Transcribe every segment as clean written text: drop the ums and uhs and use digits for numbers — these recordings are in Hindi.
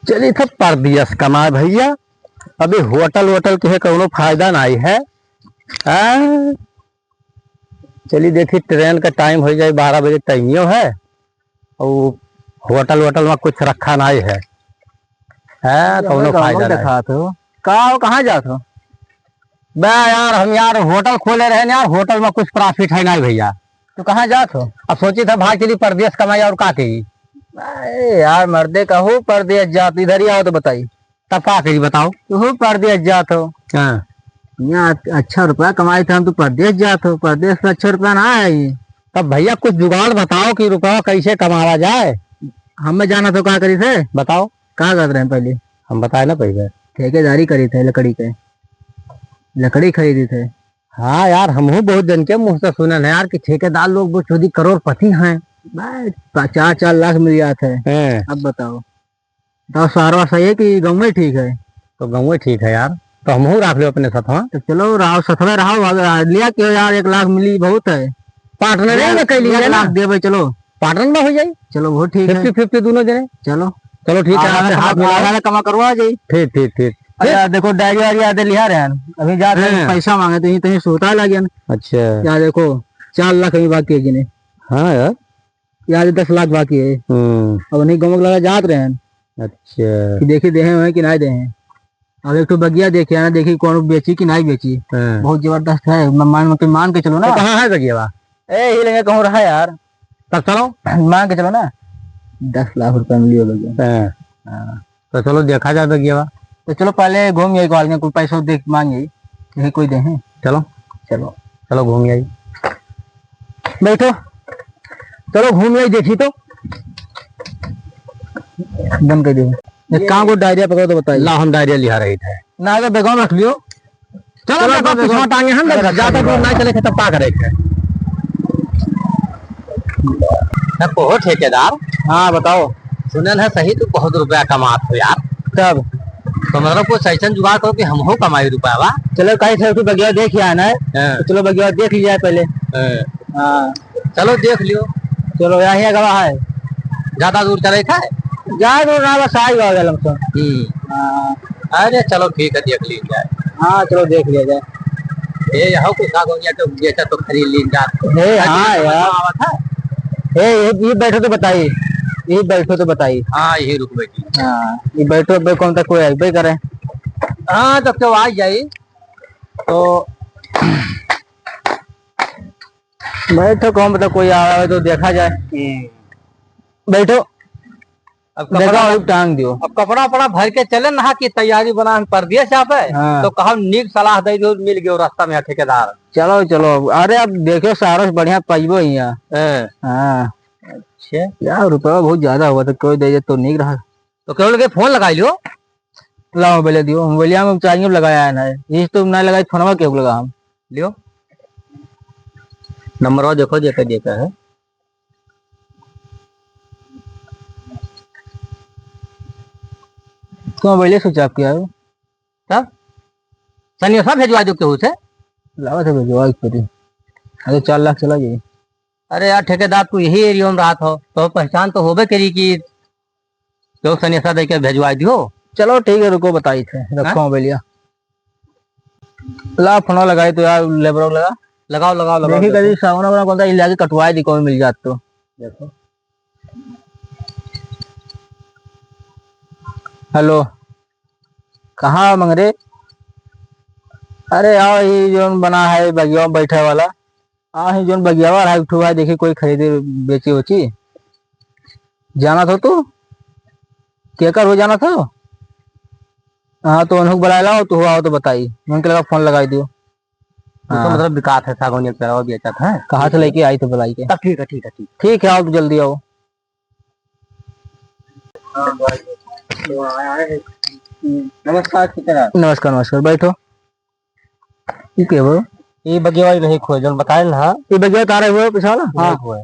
चलिए था परदियस कमाए भैया। अभी होटल वोटल के कोनो फायदा नहीं है। चलिए देखी ट्रेन का टाइम हो जाए 12 बजे टाइमियो है और होटल वोटल में कुछ रखा नहीं है। कोनो फायदा देखा तो कहाँ जात हो? बे यार हम यार होटल खोले रहे यार, होटल में कुछ प्रॉफिट है नहीं भैया। तो कहाँ जात हो? अब सोची था भाग चली परदेश कमाई और का कही। अरे यार मर्दे कहूँ परदेश जात, इधर ही आओ तो बताई। तब का कही बताओ। तू परदेश जात हो, यहाँ अच्छा रुपया कमाई था, हम तो परदेश जात हो, परदेश में अच्छा रुपया ना है ये। तब भैया कुछ जुगाड़ बताओ कि रुपया कैसे कमावा जाए। हमें जाना तो क्या करी थे बताओ। कहाँ कर रहे हैं पहले? हम बताए ना पहले ठेकेदारी करी थे, लकड़ी के लकड़ी खरीदी थे। हाँ यार हम बहुत जन के मुंह से सुने हैं यार कि ठेकेदार लोग वो चौधरी करोड़पति हैं। 4-4 लाख मिल जाते हैं। अब बताओ तो सारा सही है कि गाँव में ठीक है? तो गाँव में ठीक है यार, तो हम रख लो अपने साथ। तो चलो रहो सथवे रहो, लिया क्यों यार, 1 लाख मिली बहुत है। पार्टनर है लाख दे भाई, चलो पार्टनर में हो जाए। चलो बहुत ठीक है, 50-50 दोनों जने। चलो चलो ठीक है, कमा करवा जाए। ठीक ठीक ठीक। अच्छा देखो डायरी वारी याद लिया रहे हैं, अभी जा रहे हैं पैसा मांगे तो सोता लगे। अच्छा यार देखो 4 लाख अभी बाकी है जिन्हें। हाँ यार 10 लाख बाकी है। अब नहीं गाँव लगा जात रहे हैं। अच्छा देखी दे हैं कि नहीं दे हैं। अब एक तो बगिया देखे ना, देखी कौन बेची कि नहीं बेची। बहुत जबरदस्त है, मान के चलो ना। तो कहाँ है बगिया? ही लेंगे कहूँ रहा यार। तब चलो मान के चलो ना, 10 लाख रुपया मिली बगिया। तो चलो देखा जाए बगिया। तो चलो पहले घूम आई कॉलेज में, कोई पैसा देख मांगे यही कोई दे हैं। चलो चलो चलो घूम आई, बैठो चलो घूम आई देखी तो बंद कर दो। कहाँ को डायरिया पकड़ो तो बताइए। ला हम डायरिया लिया रही थे ना, अगर बेगम रख लियो। चलो टांगे हम ज्यादा दूर ना चले तब का करे हो ठेकेदार। हाँ बताओ। सुनल है सही तो बहुत रुपया कमात हो यार। तब तो मतलब कुछ ऐसा जुगाड़ करो कि हम हो कमाई रुपया बा। चलो कहीं से बगिया देख आना है। तो चलो बगिया देख लिया पहले। हाँ चलो देख लियो। चलो यहाँ गवाह है, ज्यादा दूर चले था ज्यादा दूर ना, बस आई गया लमसम। अरे चलो ठीक है देख ली जाए। हाँ चलो देख लिया जाए। यहाँ कुछ तो बेचा तो खरीद ली जाए। हाँ यार ये बैठो तो बताइए, ये बैठो तो बताइए। हाँ यही रुक बैठी। हाँ ये बैठो कौन तक कोई आई करे। हाँ तब तो आ जाए तो बैठो कौन मतलब कोई आवे तो देखा जाए। बैठो अब कपड़ा टांग दियो। अब कपड़ा वपड़ा भर के चले ना की तैयारी बना परदेश यहाँ पे। तो कहा नीक सलाह दे दो, मिल गयो रास्ता में ठेकेदार। चलो चलो, अरे अब देखो सारा बढ़िया पाइबो यहाँ। हाँ अच्छा यार रुपया बहुत ज्यादा हुआ तो कोई दे तो नहीं रहा। तो क्यों लगे फोन लगा लियो। लाओ मोबाइल दियो, मोबाइल में चाहिए लगाया है ना, इस तो नहीं लगाई फोन में क्यों लगा हम लियो नंबर देखो जेका जेका है। तो मोबाइल स्विच ऑफ किया है। तब सनिया भेजवा दो केहू से। लावा था भेजवा करी। अरे 4 लाख चला जाइए। अरे यार ठेकेदार तू यही एरिया में रहा था तो पहचान तो होबे करी कि तो सनिया दे के भेजवा दियो। चलो ठीक है रुको बताई थे, रखो मोबाइल। ला फोन लगाई तो यार लेबर लगा लगाओ लगाओ लगाओ। देखी कभी सावन वाला कौन सा इलाके कटवाए दी कोई मिल जात तो देखो। हेलो कहाँ मंगरे? अरे आओ ये जो बना है बगिया बैठे वाला, हाँ जो बगिया वाला है उठवा देखी कोई खरीदे बेची वची। जाना था तू क्या कर हो जाना था? हाँ तो उन्होंने बुला लाओ तो आओ तो बताइए, उनके लगा फोन लगाई दियो। तो मतलब विकास है सागौनी बेचा था। कहाँ से लेके आई तो बुलाई के। ठीक है ठीक है ठीक ठीक है आओ तो जल्दी आओ। नमस्कार नमस्कार नमस्कार बैठो। ठीक है वो ये बगिया वाली नहीं खोए जो बताए ना। ये बगिया तारे हुए पिछा वाला। हाँ हुए।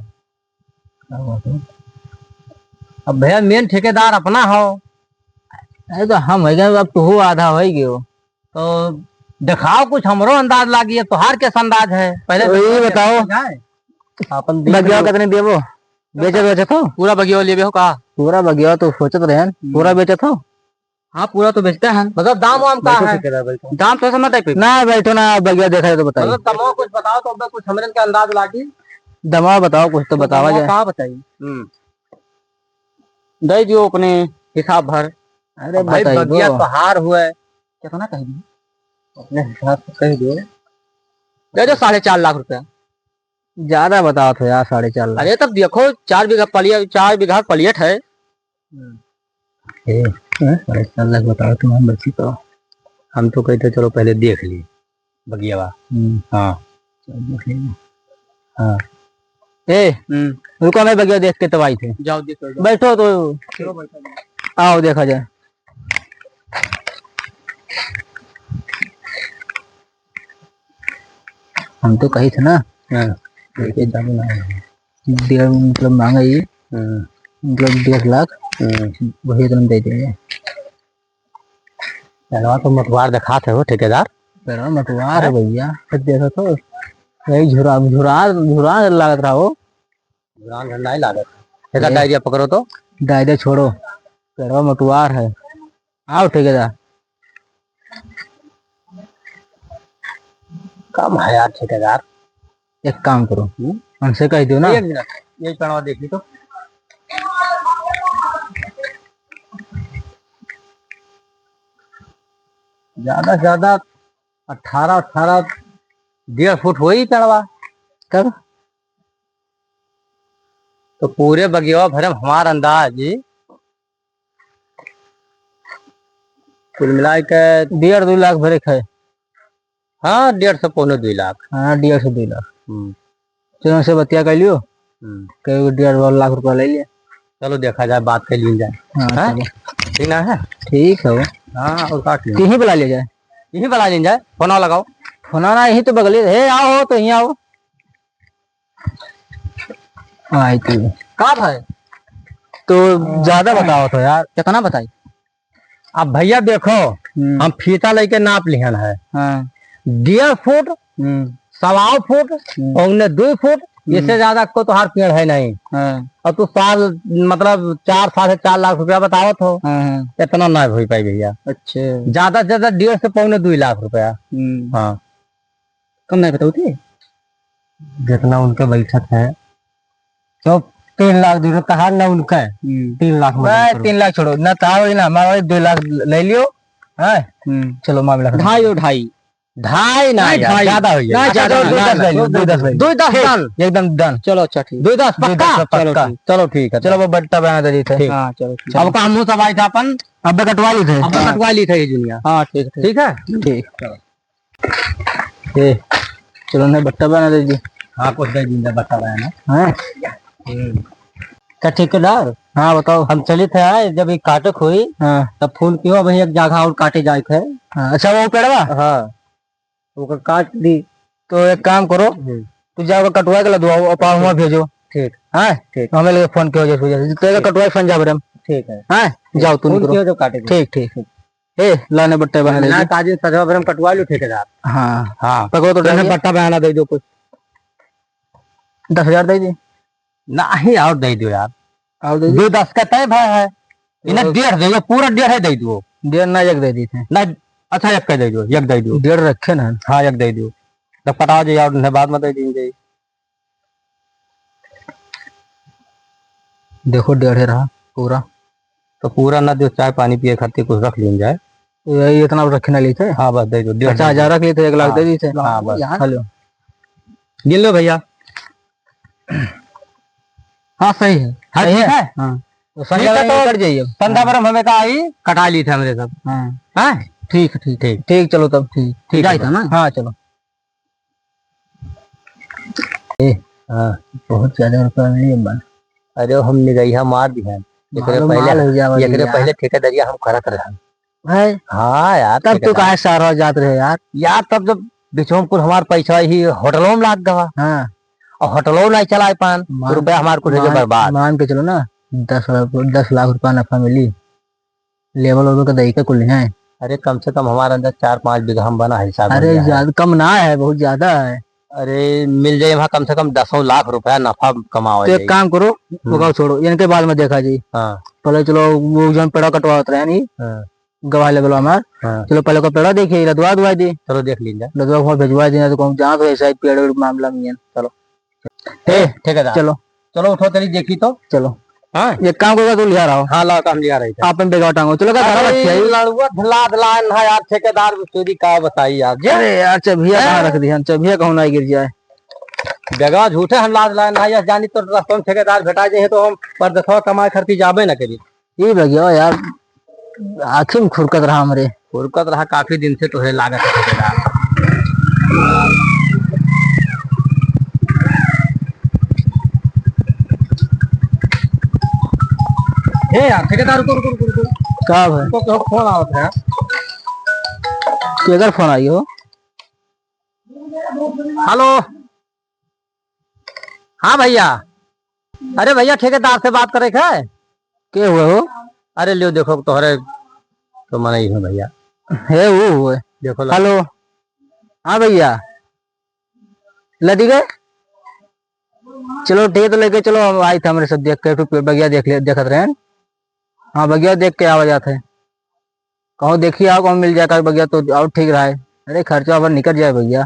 अब भैया मेन ठेकेदार अपना हो। अरे तो हम है अब तो आधा हो गए हो तो दिखाओ कुछ हमरो अंदाज लागी है, तोहार कैसा अंदाज है पहले तो ये बताओ। अपन बगिया कितने देवो? बेचे तो पूरा बगिया लिए हो का? पूरा बगिया तो सोचत रहे पूरा बेचे तो हाँ पूरा तो बेचते हैं। मतलब दाम वाम का बैठो है? ठेकेदार बैठो। दाम तो समझ है ना बैठो ना, बगिया देखा है तो बताइए। मतलब दमो कुछ बताओ तो अब कुछ हमरे के अंदाज लागी। दमा बताओ कुछ तो बतावा जाए। कहाँ बताइए। दे दियो अपने हिसाब भर। अरे भाई बताइए बगिया वो। पहाड़ हुआ कितना कह दियो अपने हिसाब से कह दियो। दे दो 4.5 लाख रुपया। ज्यादा बताओ तो यार, 4.5 लाख। अरे तब देखो 4 बीघा पलिया 4 बीघा पलियट है। 4.5 लाख बताओ तुम, हम बच्ची तो। हम तो कहते चलो पहले देख लिए बगियावा। हाँ हाँ। ए रुको, मैं बगिया देख के तब आई थे। जाओ देखो। बैठो तो चलो बैठो। आओ देखा जाए। हम तो कही थे ना। देखिए जाने ना। 1.5 मतलब मांगा ये, मतलब 1.5 लाख वही तुम दे देंगे। पहलवा तो मतवार दिखा थे वो ठेकेदार। पेड़वा मटवार है भैया, देखो तो यही झुरा झुरा झुरा लागत रहा वो। नहीं लागत। ठेका डायरिया पकड़ो तो। डायरे छोड़ो, पेड़वा मटवार है। आओ ठेकेदार। कम है यार ठेकेदार। एक काम करो, हमसे कह दो ना। एक मिनट ये पेड़वा देखी तो। ज्यादा से ज्यादा 18 1.5 फुट हो ही पेड़वा। कब तो पूरे बगिया भरे हमारा अंदाज कुल मिला के 1.5-2 लाख भरे है। हाँ 1.5 से 2.25 लाख। हाँ 1.5 से 2 लाख। चलो से बतिया कर लियो, कई 1.5 लाख रुपया ले लिया। चलो देखा जाए, बात कर ली जाए। हाँ ठीक ना है। ठीक है वो। हाँ और काट यहीं बुला लिया जाए। यही बुला ली जाए। फोन लगाओ। फोन ना यहीं तो बगल है। आओ तो यहीं आओ। आई थी कब है तो ज्यादा बताओ तो यार, कितना बताई। अब भैया देखो हम फीता लेके नाप लिहन है। हाँ 1.5 फुट 1.25 फुट और 2 फुट। इससे ज्यादा को तो हर पेड़ है नहीं। और तू साल मतलब 4-4.5 लाख रुपया बताओ तो इतना ना हो पाई भैया। अच्छा ज्यादा से ज्यादा 1.5 से 2.25 लाख रुपया। हाँ कम नहीं बताओ थे। जितना उनके बैठक है तो 3 लाख दे कहा ना उनका 3 लाख में 3 लाख छोड़ो ना, कहा ना हमारा 2 लाख ले लियो। हाँ चलो मामला 2.5 ना यार, ज्यादा हो जाएगा। 2.10 एकदम डन। चलो अच्छा ठीक। 2.10 पक्का। चलो ठीक है। चलो वो बट्टा बना दे थे। हाँ चलो अब का मुंह सब आई था अपन। अब कटवा ली थे। अब कटवा ली थे ये दुनिया। हाँ ठीक है ठीक है ठीक। चलो ना बट्टा बना दे दी। हाँ कुछ दे दिन बता रहा है ना। हाँ क्या ठेकेदार। हाँ बताओ। हम चले थे आए जब ये काटक हुई। हाँ तब फोन किया भाई एक जगह और काटे जाए थे। अच्छा वो पेड़वा। हाँ वो काट दी। तो एक काम करो, तू जाओ कटवा के लदवाओ और वहाँ भेजो। ठीक हाँ ठीक। हमें लगे फोन किया वजह कटवा पंजाब रहे। ठीक है। हाँ जाओ तुम करो जो काटे। ठीक ठीक। ए लाने बट्टे बना दे। काजी सजवा कटवा लो ठेकेदार। हाँ हाँ पकड़ो तो बट्टा बयाना दे दो कुछ। 10,000 दे दी। नहीं और दे दो यार। और दे दी। 2.10 का तय भाई है। इन्हें 1.5 दे दो, पूरा 1.5 दे दो। 1.5 ना एक दे दी थे ना। अच्छा एक का दे दो, एक दे दो। 1.5 रखे ना। हाँ एक दे दो। तब कटा जाए और बाद में दे देंगे। देखो 1.5 रहा पूरा। तो पूरा ना दो, चाय पानी पिए खातिर कुछ रख लिया जाए। यही इतना रखे ना ली थे। हाँ बस दे दो। 50,000 रख ली थे, 1 लाख दे दी थे। हाँ बस हेलो गिन लो भैया। हाँ सही है। हाँ ठीक है। हाँ तो कट जाइए। 15 बरम हमें का आई कटा ली थे हमरे सब। हाँ ठीक है ठीक ठीक। चलो तब ठीक ठीक है ना। हाँ चलो। हाँ बहुत ज्यादा रुपया मिली। अरे हम निगैया मार दी हैं। पहले ठेकेदारिया हम करत रहे। हाँ यार तब तो कहा सारा जात रहे यार तब जब बिचों कुल हमार पैसा ही होटलों में लाग गवा। हाँ और होटलों नहीं चला पान रुपया हमारे कुछ बर्बाद। मान के चलो ना 10 लाख रुपया नफा मिली। लेवल वालों का दही का कुल है। अरे कम से कम हमारे अंदर 4-5 बीघा हम बना हिसाब। अरे ज्यादा कम ना है, बहुत ज्यादा है। अरे मिल जाए वहाँ कम से कम 10 लाख रुपया नफा कमाओ। तो एक काम करो, छोड़ो इनके बाद में देखा जी। हाँ पहले चलो वो जन पेड़ा कटवा रहे नहीं। गवाह लेवल हमार। हाँ। चलो पहले को पेड़ा देखिए, लदवा दुआ दी, चलो देख लीजिए, लदवा को भिजवा देना तो कहूँ जहाँ तो ऐसा ही पेड़ वेड़ मामला में है। चलो ठेकेदार चलो चलो उठो तेरी देखी तो। चलो हाँ एक काम करेगा तू लिया रहा हाँ लाओ, काम लिया रही थे आप बेगा टांगो। चलो क्या लड़ुआ ढला ढलान है यार, ठेकेदार चोरी का बताई यार। अरे यार चबिया कहाँ रख दिया, चबिया कहूँ ना गिर जाए। बेगा झूठे हम लाद लाइन है जानी तो रास्ते में ठेकेदार भेटा जाए तो हम पर देखो कमाई खर्ची जाबे ना करी। ये भैया यार आखिर में खुरकत रहा हमरे, फुरकत रहा काफी दिन से तुझे लागत है ठेकेदार। हे यार ठेकेदार रुको का भाई तो फोन आवत है। केकर फोन आई हो? हेलो हाँ भैया, अरे भैया ठेकेदार से बात करे है। के हुए हो? अरे लियो देखो तोहरे तो मन ही है भैया, है वो हुए देखो हेलो हाँ भैया लदी गए। चलो ठीक तो लेके चलो, हम आई थे हमारे सब देख के बगिया देखत रहे। हाँ बगिया देख के आवाज आते हैं, कहो देखिए आओ कहो मिल जाएगा बगिया तो और ठीक रहा है। अरे खर्चा अब निकल जाए भैया।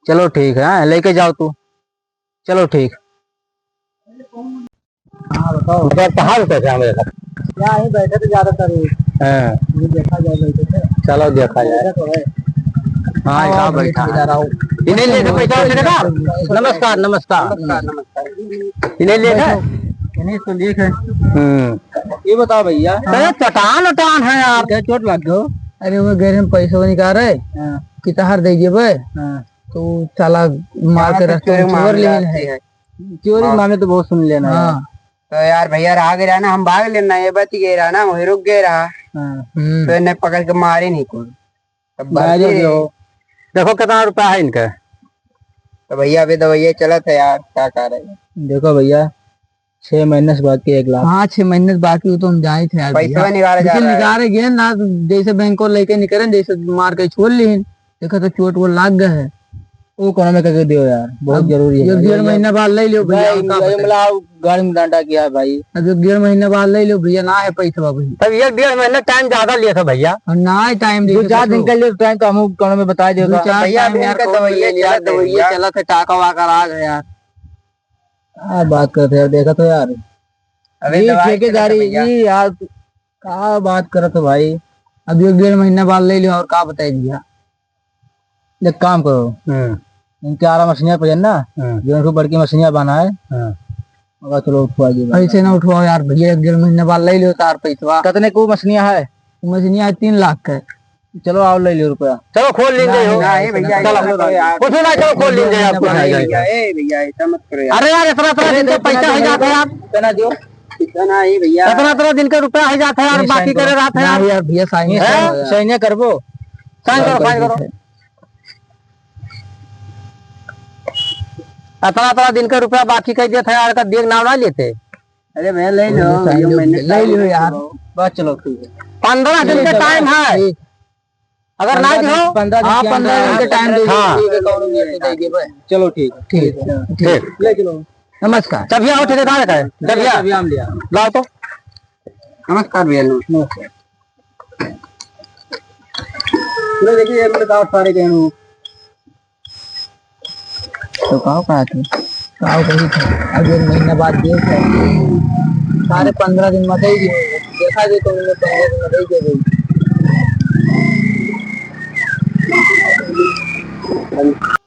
चलो ठीक है, हाँ लेके जाओ तू, चलो ठीक। हाँ बताओ कहाँ रुके थे हमारे साथ? क्या ही बैठे थे ज्यादातर, हाँ देखा जाए बैठे थे। चलो देखा जाए। तो है हाँ यहाँ बैठा इन्हें लेके बैठा ठेकेदार। नमस्कार नमस्कार इन्हें लेके इन्हीं तो देख है। ये बताओ भैया चटान उटान है यार, क्या चोट लग गयो? अरे वो गैर में पैसा निकाल रहे कितना हार दीजिए भाई तो चला मार के रास्ते में चोर लेन है। चोरी मामले तो बहुत सुन लेना। हाँ तो यार भैया रहा गया ना, हम भाग लेना ये बच गए रहा ना, वही रुक गए रहा तो इन्हें पकड़ के मारे नहीं कोई। देखो कितना रुपया है इनका। तो भैया अभी दवाइया चला था यार, क्या कर रहे हैं? देखो भैया 6 महीने से बाकी 1 लाख। हाँ 6 महीने से बाकी तो हम जाए थे यार, पैसा निकाले जा रहा है। निकाले गए ना जैसे बैंक को लेके निकले जैसे मार के छोड़ ली। देखो तो चोट वो लाग गए है, वो कोना में करके दियो यार, बहुत जरूरी है। 1.5 महीना बाद ले लो भैया, गाड़ी में डांडा किया है भाई। अब 1.5 महीना बाद ले लो भैया, ना है पैसा बाबू। तब 1.5 महीना टाइम ज्यादा लिया था भैया। और ना है टाइम 2-4 दिन के लिए टाइम तो हम कोना में बता दे दवाइया चला था, टाका वाका आ गया यार। हाँ बात करते यार, देखा तो यार अभी ठेकेदारी यार क्या बात करत हो भाई। अब 1.5 महीना बाद ले लो और क्या बताए भैया। एक काम करो इनके आरा मछलियां पे ना जो बड़की मछलियां बनाए चलो उठवा दीजिए। ऐसे ना उठवाओ यार भैया, 1.5 महीने बाद ले लो तार पैसा। कितने को मछलियां है? मछलियां 3 लाख का। चलो आओ ले लो रुपया। चलो खोल लीजिए भैया कुछ ना, चलो खोल लीजिए आपको। भैया ऐसा मत करो यार। अरे यार इतना दिन का पैसा है जाता है यार, कितना दियो? इतना ही भैया, इतना दिन का रुपया है जाता है यार, बाकी करे रहा था यार भैया साइन करबो, साइन करो। इतना दिन का रुपया बाकी कर दिया था यार, का देख नाम ना लेते। अरे भैया ले लो, ले लो यार बस। चलो ठीक है, 15 दिन का टाइम है, अगर ना हो 15 दिन का टाइम दे। चलो ठीक ले चलो। नमस्कार चबिया हो ठेकेदार है, चबिया लाओ तो। नमस्कार भैया। चलो देखिए सारे कहूँ तो कहो कहा थे कही थे। अब 1 महीना बाद देख सारे 15 दिन मत ही देखा दे तो 15 दिन मत ही दे गई।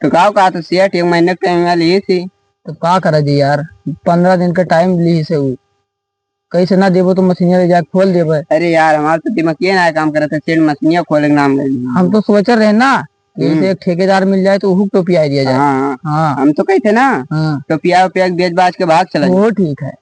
तो कहा तो सेठ 1 महीने का टाइम लिए थी तो क्या करा जी यार, 15 दिन का टाइम ली से वो कैसे ना देवो तो मछलियां ले जाके खोल देवे। अरे यार हमारा तो दिमाग ये ना काम कर रहा था, सेठ मछलियां खोलने का नाम ले लिया। हम तो सोच रहे ना जैसे एक ठेकेदार मिल जाए तो हुक टोपिया दिया जाए। हाँ हाँ हम तो कहे थे ना हाँ टोपिया बेच बाज के भाग चला। वो ठीक है।